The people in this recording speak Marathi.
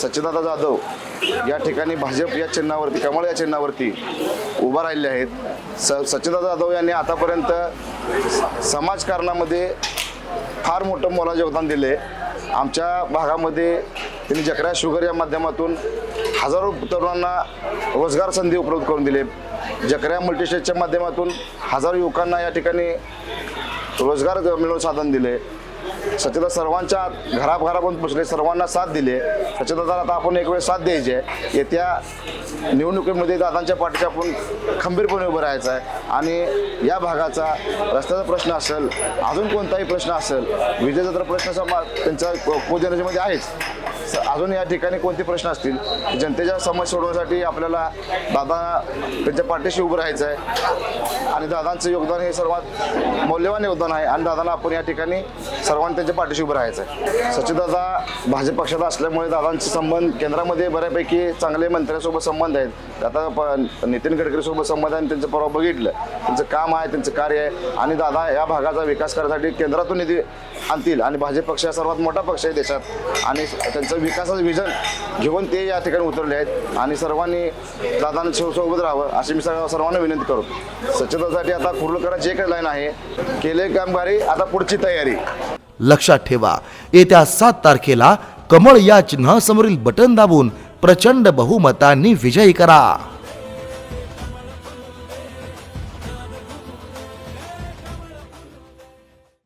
सच्चिदानंद जाधव या ठिकाणी भाजप या चिन्हावरती, कमळ या चिन्हावरती उभा राहिले आहेत। सच्चिदानंद जाधव यांनी आतापर्यंत समाजकारणामध्ये फार मोठं मोलाचं योगदान दिले। आमच्या भागामध्ये त्यांनी जकरा शुगर या माध्यमातून हजारो तरुणांना रोजगार संधी उपलब्ध करून दिले। जकरा मल्टीस्टेटच्या माध्यमातून हजारो युवकांना या ठिकाणी रोजगार मिळवून साधन दिले। सच्चिदानंद सर्वांच्या घराघरापर्यंत पोचले, सर्वांना साथ दिले। सच्चिदानंदाला आता आपण एक वेळ साथ द्यायची आहे। येत्या निवडणुकीमध्ये दादांच्या पाठीशी आपण खंबीरपणे उभं राहायचं आहे आणि या भागाचा रस्त्याचा प्रश्न असेल, अजून कोणताही प्रश्न असेल, विजेचा तर प्रश्न त्यांच्या कोजनरेमध्ये आहेच, अजून या ठिकाणी कोणते प्रश्न असतील जनतेच्या समस्या सोडवण्यासाठी आपल्याला दादा त्यांच्या पाठीशी उभं राहायचं आहे आणि दादांचं योगदान हे सर्वात मौल्यवान योगदान आहे आणि दादाला आपण या ठिकाणी सर्वांनी त्यांच्या पाठीशी उभं राहायचं आहे। सच्चिदानंद भाजप पक्षात असल्यामुळे दादांचे संबंध केंद्रामध्ये बऱ्यापैकी चांगले मंत्र्यांसोबत संबंध आहेत। आता नितीन गडकरीसोबत संबंध आहे, त्यांचं परवा बघितलं, त्यांचं काम आहे, त्यांचं कार्य आहे आणि दादा या भागाचा विकास करण्यासाठी केंद्रातून निधी आणतील आणि भाजप पक्ष हा सर्वात मोठा पक्ष आहे देशात आणि त्यांचं विकासाचं विजन घेऊन ते या ठिकाणी उतरले आहेत आणि सर्वांनी दादांना सोबत राहावं अशी मी सर्वांना विनंती करतो। सच्चिदानंदसाठी आता कुर्लकरांची एक लाईन आहे, केले कामगारी, आता पुढची तयारी। लक्षात ठेवा, येत्या 7 तारखेला कमळ या चिन्हासमोरील बटन दाबून प्रचंड बहुमतांनी विजयी करा।